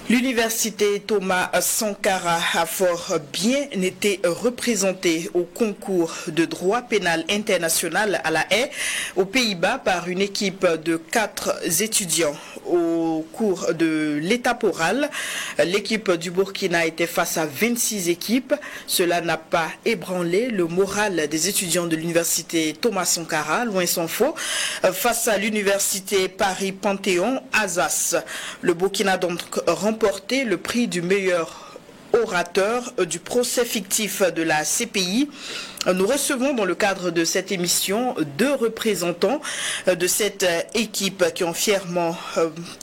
L'université Thomas Sankara a fort bien été représentée au concours de droit pénal international à La Haye, aux Pays-Bas, par une équipe de 4 étudiants. Au cours de l'étape orale, l'équipe du Burkina était face à 26 équipes. Cela n'a pas ébranlé le moral des étudiants de l'université Thomas Sankara, loin s'en faut, face à l'université Paris-Panthéon, Assas. Le Burkina a donc remporté le prix du meilleur orateur du procès fictif de la CPI. Nous recevons dans le cadre de cette émission 2 représentants de cette équipe qui ont fièrement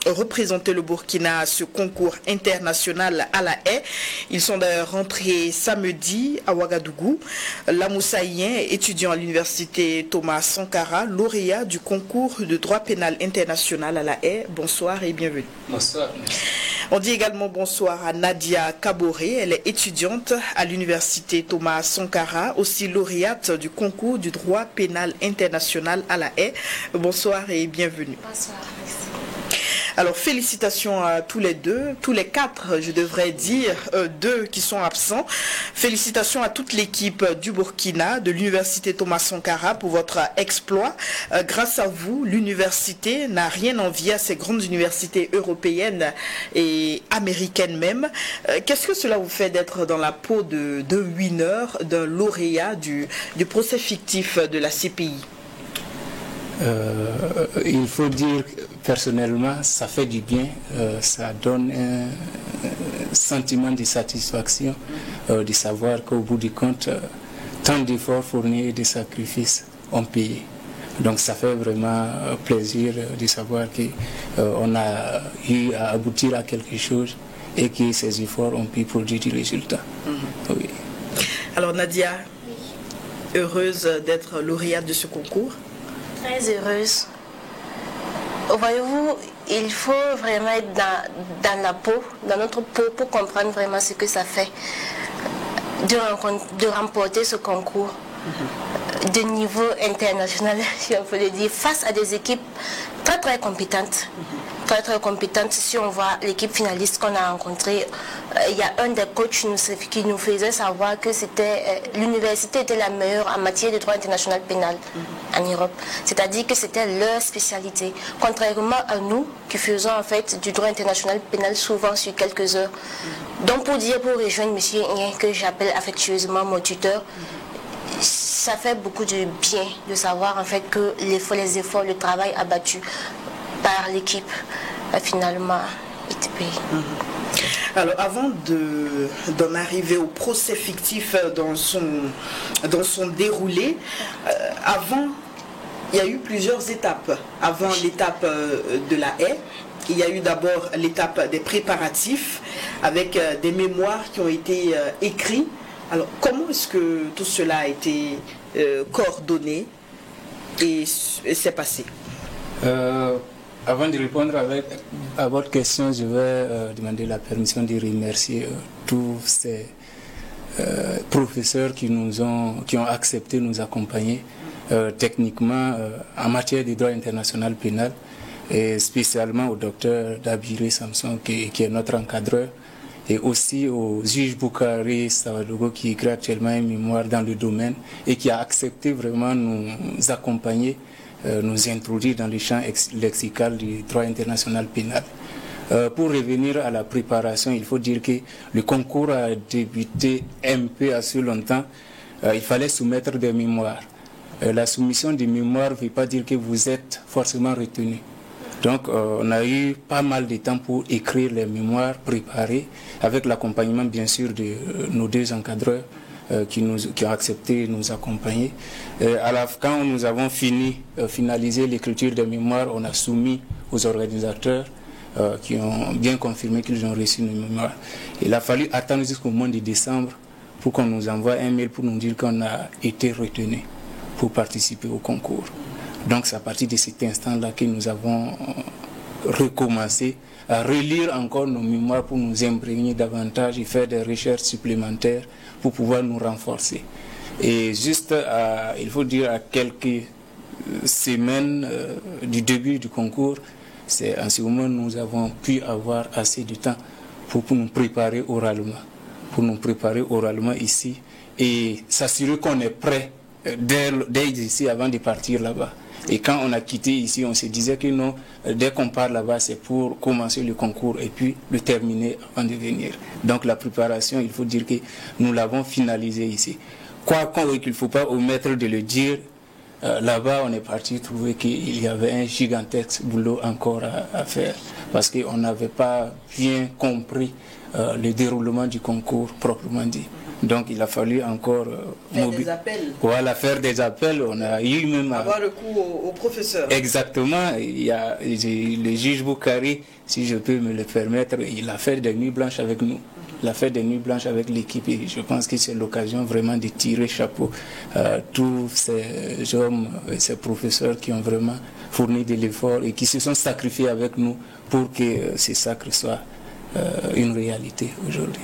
représenté le Burkina à ce concours international à La Haye. Ils sont d'ailleurs rentrés samedi à Ouagadougou. Lamoussaïen, étudiant à l'université Thomas Sankara, lauréat du concours de droit pénal international à La Haye. Bonsoir et bienvenue. Bonsoir. On dit également bonsoir à Nadia Kaboré. Elle est étudiante à l'université Thomas Sankara, aussi lauréate du concours du droit pénal international à La Haye. Bonsoir et bienvenue. Bonsoir, merci. Alors félicitations à tous les 4, je devrais dire, 2 qui sont absents. Félicitations à toute l'équipe du Burkina, de l'université Thomas Sankara pour votre exploit. Grâce à vous, l'université n'a rien envié à ces grandes universités européennes et américaines même. Qu'est-ce que cela vous fait d'être dans la peau de winner, d'un lauréat du procès fictif de la CPI? Il faut dire personnellement, ça fait du bien, ça donne un sentiment de satisfaction de savoir qu'au bout du compte, tant d'efforts fournis et de sacrifices ont payé. Donc ça fait vraiment plaisir de savoir qu'on a eu à aboutir à quelque chose et que ces efforts ont pu produire du résultat. Oui. Alors Nadia, heureuse d'être lauréate de ce concours? Très heureuse. Voyez-vous, il faut vraiment être dans la peau, dans notre peau, pour comprendre vraiment ce que ça fait de remporter ce concours de niveau international, si on peut le dire, face à des équipes très très compétentes. Très compétente. Si on voit l'équipe finaliste qu'on a rencontrée, il y a un des coachs qui nous faisait savoir que l'université était la meilleure en matière de droit international pénal en Europe. C'est-à-dire que c'était leur spécialité. Contrairement à nous qui faisons en fait du droit international pénal souvent sur quelques heures. Donc pour rejoindre M. Ingen, que j'appelle affectueusement mon tuteur, ça fait beaucoup de bien de savoir en fait que les efforts, le travail abattu par l'équipe finalement été payé. Alors avant d'en arriver au procès fictif dans son déroulé, avant il y a eu plusieurs étapes. Avant l'étape de La Haye, il y a eu d'abord l'étape des préparatifs avec des mémoires qui ont été écrits. Alors comment est-ce que tout cela a été coordonné et s'est passé? Avant de répondre à votre question, je vais demander la permission de remercier tous ces professeurs qui ont accepté de nous accompagner techniquement en matière de droit international pénal, et spécialement au docteur Dabiré Samson qui est notre encadreur, et aussi au juge Boukari Savadogo qui écrit actuellement un mémoire dans le domaine et qui a accepté vraiment nous accompagner, nous introduire dans le champ lexical du droit international pénal. Pour revenir à la préparation, il faut dire que le concours a débuté un peu assez longtemps. Il fallait soumettre des mémoires. La soumission des mémoires ne veut pas dire que vous êtes forcément retenu. Donc on a eu pas mal de temps pour écrire les mémoires, préparer, avec l'accompagnement bien sûr de nos 2 encadreurs qui ont accepté de nous accompagner. Quand nous avons finalisé l'écriture des mémoires, on a soumis aux organisateurs qui ont bien confirmé qu'ils ont reçu nos mémoires. Il a fallu attendre jusqu'au mois de décembre pour qu'on nous envoie un mail pour nous dire qu'on a été retenu pour participer au concours. Donc c'est à partir de cet instant-là que nous avons recommencé à relire encore nos mémoires pour nous imprégner davantage et faire des recherches supplémentaires pour pouvoir nous renforcer. Et juste, il faut dire, à quelques semaines du début du concours, c'est en ce moment que nous avons pu avoir assez de temps pour nous préparer oralement. Pour nous préparer oralement ici et s'assurer qu'on est prêt dès ici avant de partir là-bas. Et quand on a quitté ici, on se disait que non, dès qu'on part là-bas, c'est pour commencer le concours et puis le terminer avant de venir. Donc la préparation, il faut dire que nous l'avons finalisé ici. Quoi qu'il ne faut pas omettre de le dire, là-bas, on est parti trouver qu'il y avait un gigantesque boulot encore à faire parce qu'on n'avait pas bien compris le déroulement du concours proprement dit. Donc il a fallu encore faire des appels. On a eu même avoir recours au professeur. Exactement. Il y a le juge Boukari, si je peux me le permettre, il a fait des nuits blanches avec nous. Il a fait des nuits blanches avec l'équipe et je pense que c'est l'occasion vraiment de tirer chapeau tous ces hommes et ces professeurs qui ont vraiment fourni de l'effort et qui se sont sacrifiés avec nous pour que ces sacres soient une réalité aujourd'hui.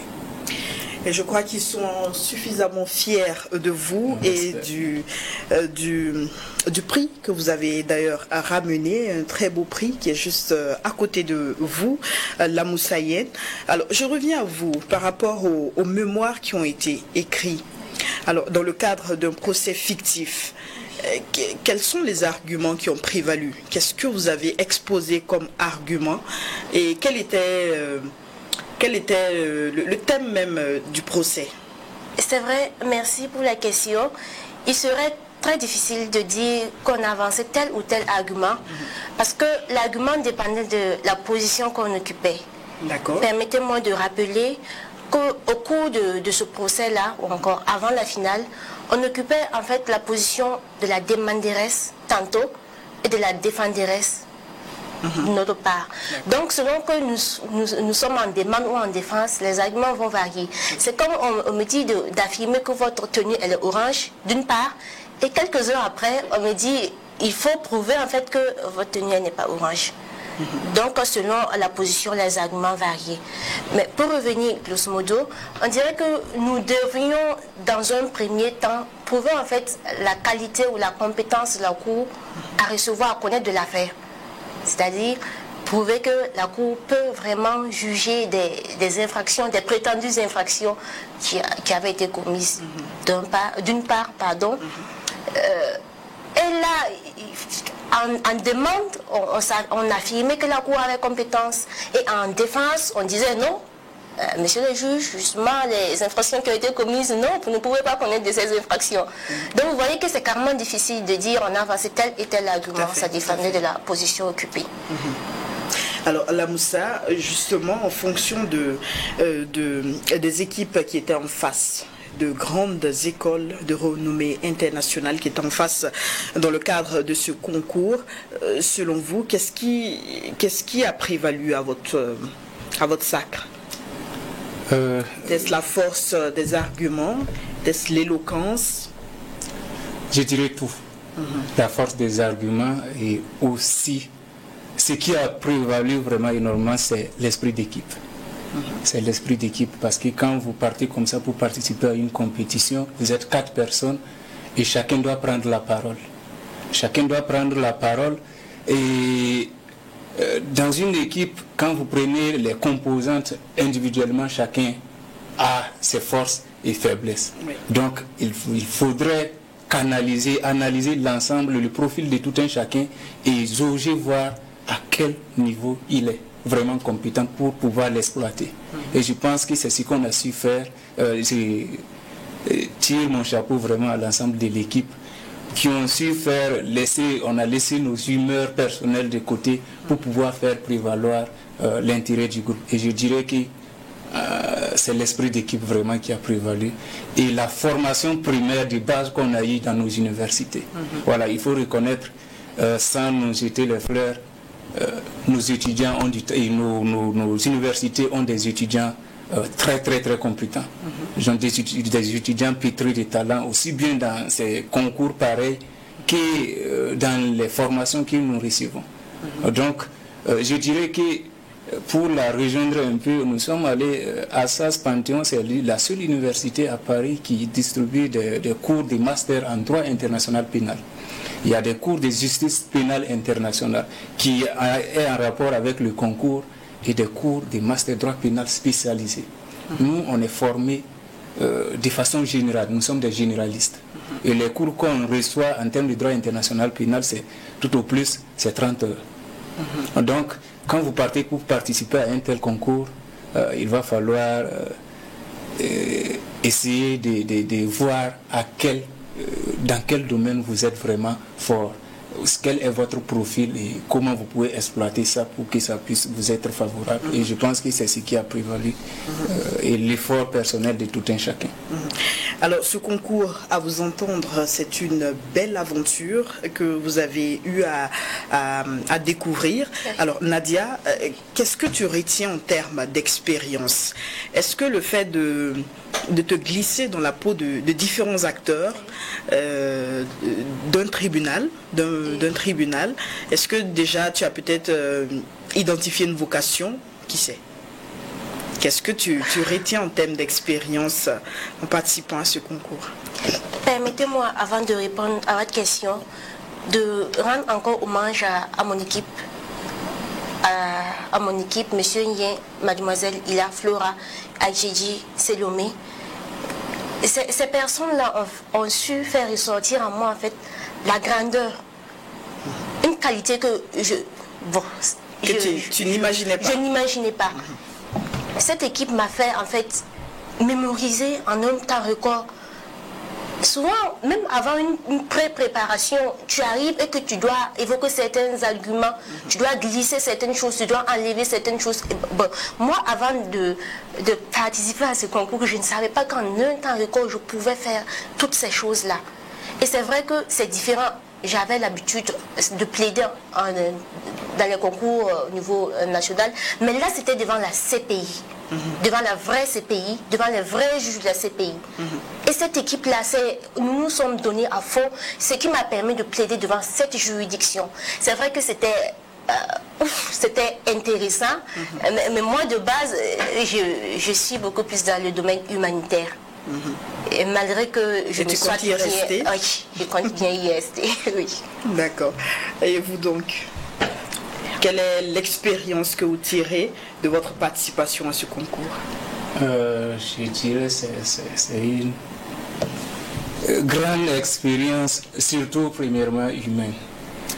Et je crois qu'ils sont suffisamment fiers de vous et du prix que vous avez d'ailleurs ramené, un très beau prix qui est juste à côté de vous, la Moussaïenne. Alors, je reviens à vous par rapport aux mémoires qui ont été écrits. Alors, dans le cadre d'un procès fictif, quels sont les arguments qui ont prévalu? Qu'est-ce que vous avez exposé comme argument? Et quel était le thème même du procès? C'est vrai, merci pour la question. Il serait très difficile de dire qu'on avançait tel ou tel argument parce que l'argument dépendait de la position qu'on occupait. D'accord. Permettez-moi de rappeler qu'au cours de ce procès-là, ou encore avant la finale, on occupait en fait la position de la demanderesse tantôt et de la défenderesse notre part. Donc selon que nous sommes en demande ou en défense, les arguments vont varier. C'est comme on me dit d'affirmer que votre tenue elle est orange d'une part, et quelques heures après on me dit il faut prouver en fait que votre tenue n'est pas orange. Donc selon la position, les arguments varient. Mais pour revenir grosso modo, on dirait que nous devrions dans un premier temps prouver en fait la qualité ou la compétence de la Cour à recevoir, à connaître de l'affaire. C'est-à-dire prouver que la Cour peut vraiment juger des infractions, des prétendues infractions qui avaient été commises d'une part. Et là, en demande, on affirmait que la Cour avait compétence. Et en défense, on disait non. Monsieur le juge, justement, les infractions qui ont été commises, non, vous ne pouvez pas connaître de ces infractions. Donc vous voyez que c'est carrément difficile de dire on a avancé tel et tel argument, ça dépendait de la position occupée. Alors la Moussa, justement, en fonction des équipes qui étaient en face, de grandes écoles de renommée internationale qui étaient en face dans le cadre de ce concours, selon vous, qu'est-ce qui a prévalu à votre sacre? Est-ce la force des arguments? Est-ce l'éloquence? Je dirais tout. La force des arguments et aussi ce qui a prévalu vraiment énormément, c'est l'esprit d'équipe. C'est l'esprit d'équipe parce que quand vous partez comme ça pour participer à une compétition, vous êtes 4 personnes et chacun doit prendre la parole. Chacun doit prendre la parole et dans une équipe, quand vous prenez les composantes individuellement, chacun a ses forces et faiblesses. Oui. Donc, il faudrait analyser l'ensemble, le profil de tout un chacun et jauger voir à quel niveau il est vraiment compétent pour pouvoir l'exploiter. Et je pense que c'est ce qu'on a su faire. Je tire mon chapeau vraiment à l'ensemble de l'équipe qui ont su faire, on a laissé nos humeurs personnelles de côté pour pouvoir faire prévaloir l'intérêt du groupe. Et je dirais que c'est l'esprit d'équipe vraiment qui a prévalu. Et la formation primaire de base qu'on a eue dans nos universités. Voilà, il faut reconnaître, sans nous jeter les fleurs, nos étudiants ont nos universités ont des étudiants très compétents. Ils ont des étudiants pétris de talent, aussi bien dans ces concours pareils que dans les formations que nous recevons. Donc, je dirais que pour la rejoindre un peu, nous sommes allés à SAS Panthéon, c'est la seule université à Paris qui distribue des cours de master en droit international pénal. Il y a des cours de justice pénale internationale qui est en rapport avec le concours et des cours de master droit pénal spécialisés. Nous, on est formés de façon générale, nous sommes des généralistes. Et les cours qu'on reçoit en termes de droit international pénal, c'est tout au plus, c'est 30 heures. Donc, quand vous partez pour participer à un tel concours, il va falloir essayer de voir dans quel domaine vous êtes vraiment fort. Quel est votre profil et comment vous pouvez exploiter ça pour que ça puisse vous être favorable. Et je pense que c'est ce qui a prévalu et l'effort personnel de tout un chacun. Alors ce concours, à vous entendre, c'est une belle aventure que vous avez eu à découvrir. Alors Nadia, qu'est-ce que tu retiens en termes d'expérience? Est-ce que le fait de te glisser dans la peau de différents acteurs d'un tribunal, est-ce que déjà tu as peut-être identifié une vocation? Qui sait? Qu'est-ce que tu retiens en termes d'expérience en participant à ce concours? Permettez-moi, avant de répondre à votre question, de rendre encore hommage à mon équipe. À mon équipe, Monsieur Nyen, Mademoiselle Ila, Flora, Adjidji, Selomé. Ces personnes-là ont su faire ressortir en moi en fait la grandeur. Une qualité que tu n'imaginais pas. Je n'imaginais pas. Cette équipe m'a fait en fait mémoriser en un temps record. Souvent, même avant une pré-préparation, tu arrives et que tu dois évoquer certains arguments, tu dois glisser certaines choses, tu dois enlever certaines choses. Bon, moi, avant de participer à ce concours, je ne savais pas qu'en un temps record, je pouvais faire toutes ces choses-là. Et c'est vrai que c'est différent. J'avais l'habitude de plaider dans les concours au niveau national, mais là, c'était devant la CPI. Devant la vraie CPI, devant les vrais juges de la CPI. Et cette équipe-là, nous nous sommes donnés à fond, ce qui m'a permis de plaider devant cette juridiction. C'est vrai que c'était intéressant, mais moi de base, je suis beaucoup plus dans le domaine humanitaire. Et malgré que je me sois... Y rester? Oui, je compte bien y rester, oui. D'accord. Et vous donc? Quelle est l'expérience que vous tirez de votre participation à ce concours? Je dirais que c'est une grande expérience, surtout premièrement humaine.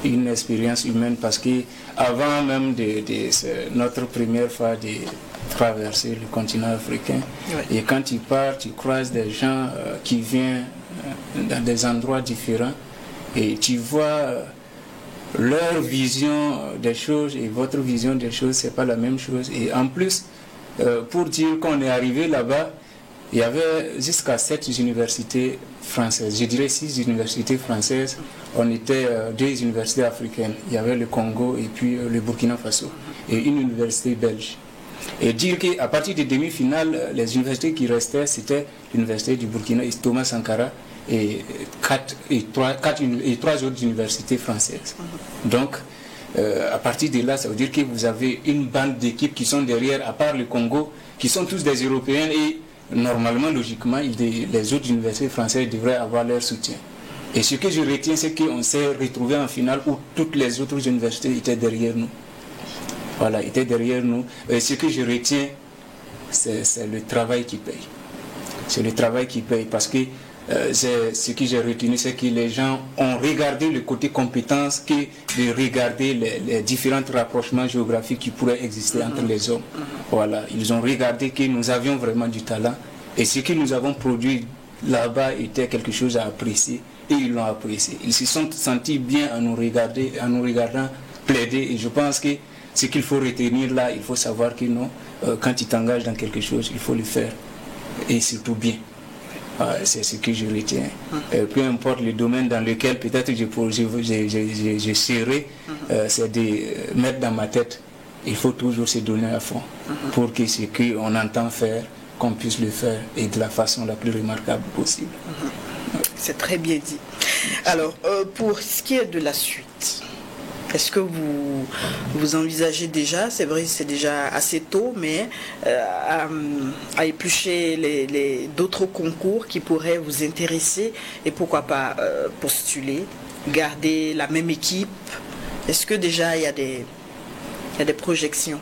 Une expérience humaine parce que avant même c'est notre première fois de traverser le continent africain. Oui. Et quand tu pars, tu croises des gens qui viennent dans des endroits différents et tu vois... leur vision des choses et votre vision des choses, c'est pas la même chose. Et en plus, pour dire qu'on est arrivé là-bas, il y avait jusqu'à 7 universités françaises, je dirais 6 universités françaises. On était 2 universités africaines. Il y avait le Congo et puis le Burkina Faso et une université belge. Et dire qu'à partir des demi-finales, les universités qui restaient, c'était l'université du Burkina, Thomas Sankara, et 3 autres universités françaises. Donc, à partir de là, ça veut dire que vous avez une bande d'équipes qui sont derrière, à part le Congo, qui sont tous des Européens et normalement, logiquement, les autres universités françaises devraient avoir leur soutien. Et ce que je retiens, c'est qu'on s'est retrouvé en finale où toutes les autres universités étaient derrière nous. Voilà, étaient derrière nous. Et ce que je retiens, c'est le travail qui paye. C'est le travail qui paye parce que ce que j'ai retenu, c'est que les gens ont regardé le côté compétence que de regarder les différents rapprochements géographiques qui pourraient exister entre les hommes. Voilà, ils ont regardé que nous avions vraiment du talent et ce que nous avons produit là-bas était quelque chose à apprécier et ils l'ont apprécié. Ils se sont sentis bien en nous regardant plaider et je pense que ce qu'il faut retenir là, il faut savoir que non, quand tu t'engages dans quelque chose, il faut le faire et surtout bien. C'est ce que je retiens. Peu importe le domaine dans lequel peut-être je serai, c'est de mettre dans ma tête, il faut toujours se donner à fond pour que ce qu'on entend faire, qu'on puisse le faire et de la façon la plus remarquable possible. C'est très bien dit. Alors, pour ce qui est de la suite, est-ce que vous envisagez déjà, c'est vrai c'est déjà assez tôt, mais à éplucher d'autres concours qui pourraient vous intéresser et pourquoi pas postuler, garder la même équipe? Est-ce que déjà il y a des projections?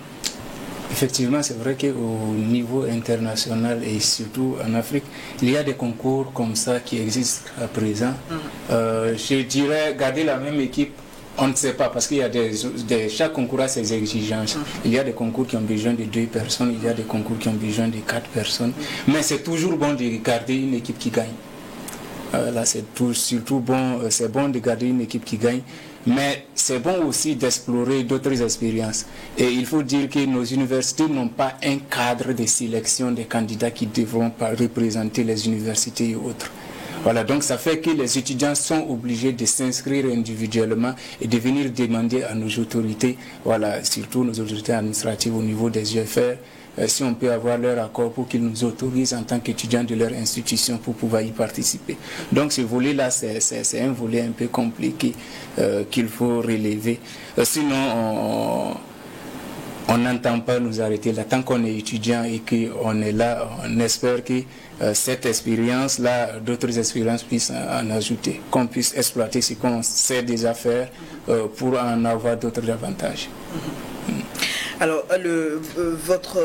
Effectivement, c'est vrai qu'au niveau international et surtout en Afrique, il y a des concours comme ça qui existent à présent. Je dirais, garder la même équipe, on ne sait pas, parce qu'il y a chaque concours a ses exigences. Il y a des concours qui ont besoin de 2 personnes, il y a des concours qui ont besoin de 4 personnes. Mais c'est toujours bon de garder une équipe qui gagne. Là, c'est surtout bon, c'est bon de garder une équipe qui gagne. Mais c'est bon aussi d'explorer d'autres expériences. Et il faut dire que nos universités n'ont pas un cadre de sélection des candidats qui devront représenter les universités et autres. Voilà, donc ça fait que les étudiants sont obligés de s'inscrire individuellement et de venir demander à nos autorités, voilà, surtout nos autorités administratives au niveau des UFR, si on peut avoir leur accord pour qu'ils nous autorisent en tant qu'étudiants de leur institution pour pouvoir y participer. Donc ce volet-là, c'est un volet un peu compliqué qu'il faut relever. Sinon, on n'entend pas nous arrêter là. Tant qu'on est étudiant et qu'on est là, on espère que cette expérience-là, d'autres expériences puissent en ajouter, qu'on puisse exploiter ce qu'on sait déjà faire pour en avoir d'autres avantages. Alors, votre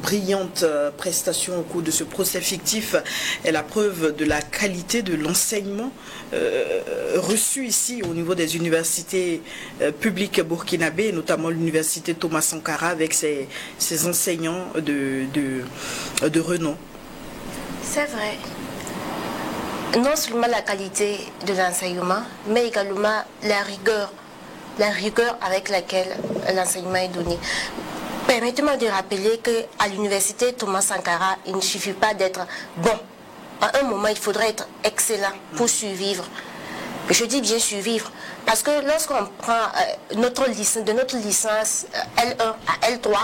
brillante prestation au cours de ce procès fictif est la preuve de la qualité de l'enseignement reçu ici au niveau des universités publiques burkinabées, notamment l'université Thomas Sankara avec ses enseignants de renom. C'est vrai. Non seulement la qualité de l'enseignement, mais également la rigueur avec laquelle l'enseignement est donné. Permettez-moi de rappeler qu'à l'université Thomas Sankara, il ne suffit pas d'être bon. À un moment, il faudrait être excellent pour survivre. Je dis bien survivre, parce que lorsqu'on prend notre licence L1 à L3,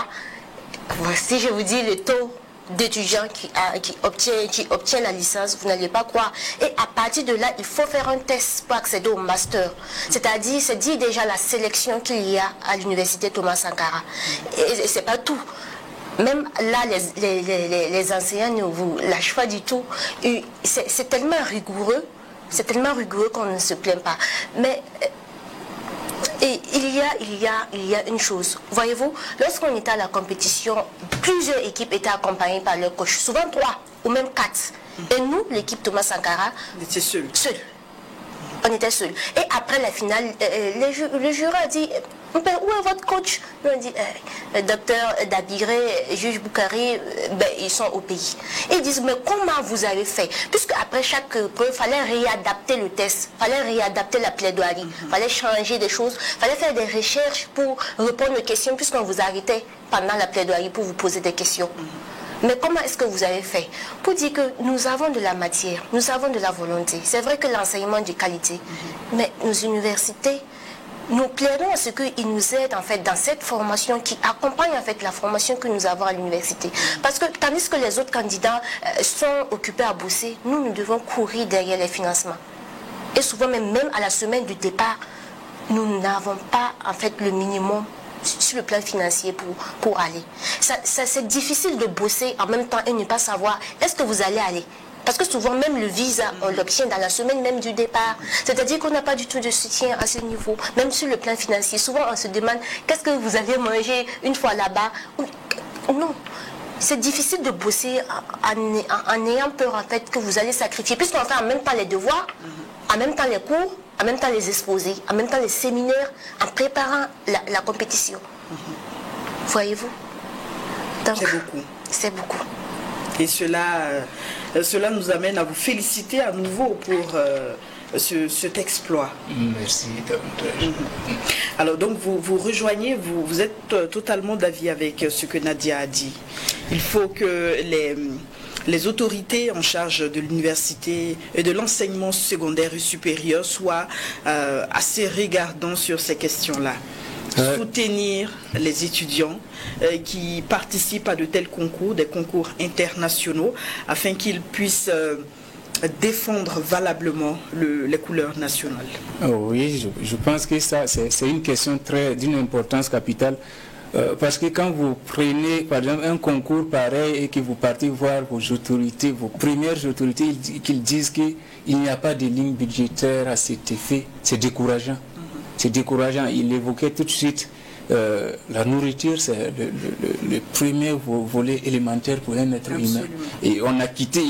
si je vous dis le taux d'étudiants qui obtient la licence, vous n'allez pas croire. Et à partir de là, il faut faire un test pour accéder au master. C'est-à-dire, c'est dit déjà la sélection qu'il y a à l'université Thomas Sankara. Et c'est pas tout. Même là, les enseignants ne vous lâchent pas du tout. C'est tellement rigoureux qu'on ne se plaint pas. Mais et il y a une chose, voyez-vous, lorsqu'on était à la compétition, plusieurs équipes étaient accompagnées par leur coach, souvent 3 ou même 4. Et nous, l'équipe Thomas Sankara, on était seuls. On était seuls. Et après la finale, le jury a dit, où est votre coach? Nous on dit, le docteur Dabiré, juge Boukari, ils sont au pays. Et ils disent, mais comment vous avez fait? Puisque après chaque preuve, il fallait réadapter le test, il fallait réadapter la plaidoirie, il fallait changer des choses, il fallait faire des recherches pour répondre aux questions, puisqu'on vous arrêtait pendant la plaidoirie pour vous poser des questions. Mais comment est-ce que vous avez fait? Pour dire que nous avons de la matière, nous avons de la volonté. C'est vrai que l'enseignement est de qualité, mais nos universités, nous plairons à ce qu'ils nous aident en fait dans cette formation qui accompagne en fait la formation que nous avons à l'université. Parce que tandis que les autres candidats sont occupés à bosser, nous devons courir derrière les financements. Et souvent même à la semaine du départ, nous n'avons pas en fait le minimum sur le plan financier pour aller. C'est difficile de bosser en même temps et ne pas savoir est-ce que vous allez aller. Parce que souvent même le visa, on l'obtient dans la semaine même du départ. C'est-à-dire qu'on n'a pas du tout de soutien à ce niveau, même sur le plan financier. Souvent on se demande qu'est-ce que vous allez manger une fois là-bas. Non, c'est difficile de bosser en ayant peur en fait que vous allez sacrifier. Puisqu'on fait en même temps les devoirs, en même temps les cours, en même temps les exposés, en même temps les séminaires, en préparant la compétition. Voyez-vous? Donc, c'est beaucoup. C'est beaucoup. Et cela nous amène à vous féliciter à nouveau pour cet exploit. Merci davantage. Alors donc vous rejoignez, vous êtes totalement d'avis avec ce que Nadia a dit. Il faut que les autorités en charge de l'université et de l'enseignement secondaire et supérieur soient assez regardants sur ces questions-là. Soutenir les étudiants qui participent à de tels concours, des concours internationaux, afin qu'ils puissent défendre valablement les couleurs nationales. Oui, je pense que ça, c'est une question d'une importance capitale. Parce que quand vous prenez par exemple un concours pareil et que vous partez voir vos autorités, vos premières autorités, qu'ils disent qu'il n'y a pas de ligne budgétaire à cet effet, c'est décourageant. C'est décourageant. Il évoquait tout de suite la nourriture, c'est le premier volet élémentaire pour un être humain. Et on a quitté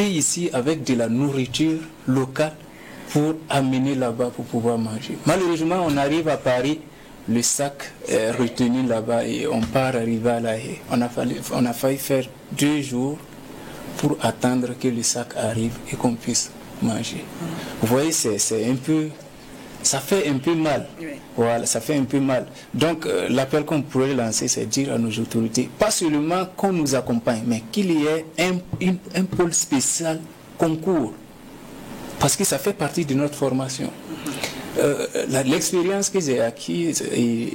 ici avec de la nourriture locale pour amener là-bas pour pouvoir manger. Malheureusement, on arrive à Paris, le sac est retenu là-bas et on part arriver à La Haye. On a failli faire 2 jours pour attendre que le sac arrive et qu'on puisse manger. Vous voyez, c'est un peu... Ça fait un peu mal. Oui. Voilà, ça fait un peu mal. Donc, l'appel qu'on pourrait lancer, c'est dire à nos autorités, pas seulement qu'on nous accompagne, mais qu'il y ait un pôle spécial concours. Parce que ça fait partie de notre formation. L'expérience que j'ai acquise et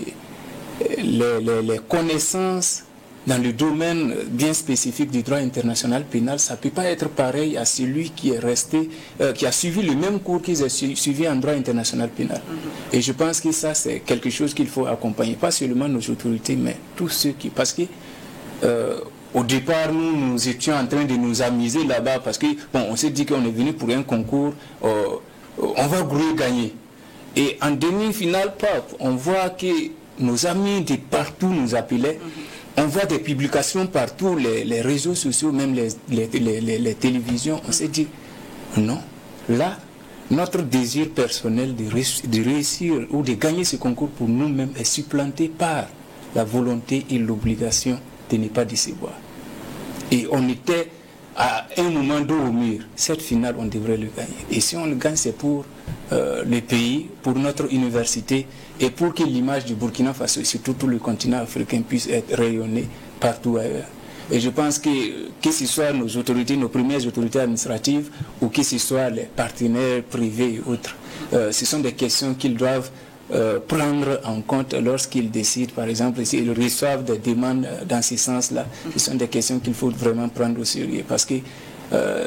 les connaissances dans le domaine bien spécifique du droit international pénal, ça ne peut pas être pareil à celui qui est resté, qui a suivi le même cours qu'ils ont suivi en droit international pénal. Et je pense que ça, c'est quelque chose qu'il faut accompagner, pas seulement nos autorités, mais tous ceux qui... Parce que au départ, nous étions en train de nous amuser là-bas, parce que, bon, on s'est dit qu'on est venu pour un concours, on va gagner. Et en demi-finale, on voit que nos amis de partout nous appelaient. On voit des publications partout, les réseaux sociaux, même les télévisions. On s'est dit, non, là, notre désir personnel de réussir ou de gagner ce concours pour nous-mêmes est supplanté par la volonté et l'obligation de ne pas décevoir. Et on était à un moment d'eau au mur. Cette finale, on devrait le gagner. Et si on le gagne, c'est pour le pays, pour notre université, et pour que l'image du Burkina Faso, et surtout tout le continent africain, puisse être rayonnée partout ailleurs. Et je pense que ce soit nos autorités, nos premières autorités administratives, ou que ce soit les partenaires privés et autres, ce sont des questions qu'ils doivent prendre en compte lorsqu'ils décident, par exemple, s'ils reçoivent des demandes dans ce sens-là. Ce sont des questions qu'il faut vraiment prendre au sérieux, parce que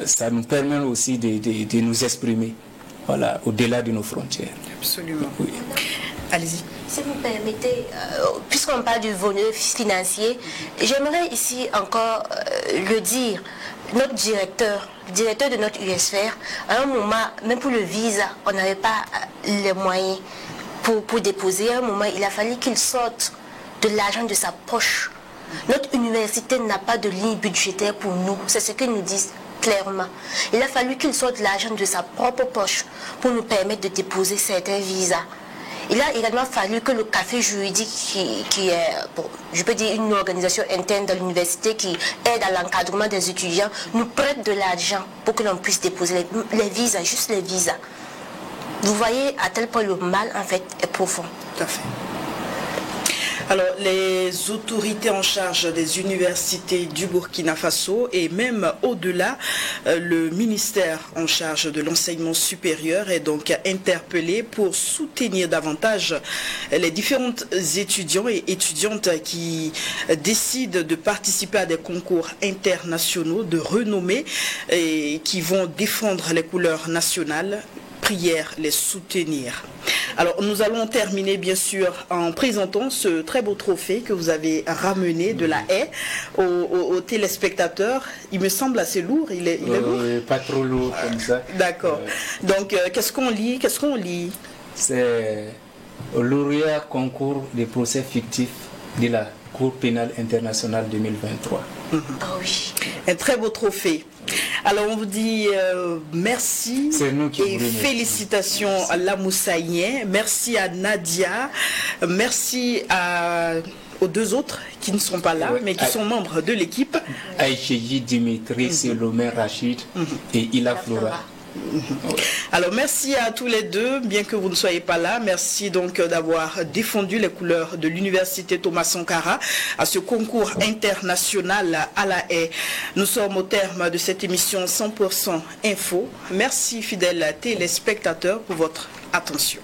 ça nous permet aussi de nous exprimer, voilà, au-delà de nos frontières. Absolument. Oui. Allez-y. Si vous permettez, puisqu'on parle du volet financier, j'aimerais ici encore le dire. Notre directeur de notre USFR, à un moment, même pour le visa, on n'avait pas les moyens pour déposer. À un moment, il a fallu qu'il sorte de l'argent de sa poche. Notre université n'a pas de ligne budgétaire pour nous. C'est ce qu'ils nous disent clairement. Il a fallu qu'il sorte de l'argent de sa propre poche pour nous permettre de déposer certains visas. Il a également fallu que le café juridique, qui est, bon, je peux dire, une organisation interne de l'université qui aide à l'encadrement des étudiants, nous prête de l'argent pour que l'on puisse déposer les visas, juste les visas. Vous voyez à tel point le mal, en fait, est profond. Tout à fait. Alors, les autorités en charge des universités du Burkina Faso et même au-delà, le ministère en charge de l'enseignement supérieur est donc interpellé pour soutenir davantage les différents étudiants et étudiantes qui décident de participer à des concours internationaux de renommée et qui vont défendre les couleurs nationales. Prière les soutenir. Alors nous allons terminer bien sûr en présentant ce très beau trophée que vous avez ramené de La Haye aux téléspectateurs. Il me semble assez lourd, il est lourd. Pas trop lourd comme ça. D'accord. Donc qu'est-ce qu'on lit? C'est au lauréat concours des procès fictifs de la Cour pénale internationale 2023. Oh oui. Un très beau trophée. Alors on vous dit merci et félicitations à la Moussaïen, merci à Nadia, merci aux 2 autres qui ne sont pas là, mais qui sont membres de l'équipe. Aïcheji Dimitri, Salomé Rachid et Ila Flora. Alors merci à tous les 2, bien que vous ne soyez pas là. Merci donc d'avoir défendu les couleurs de l'université Thomas Sankara à ce concours international à La Haye. Nous sommes au terme de cette émission 100% Info. Merci fidèles téléspectateurs pour votre attention.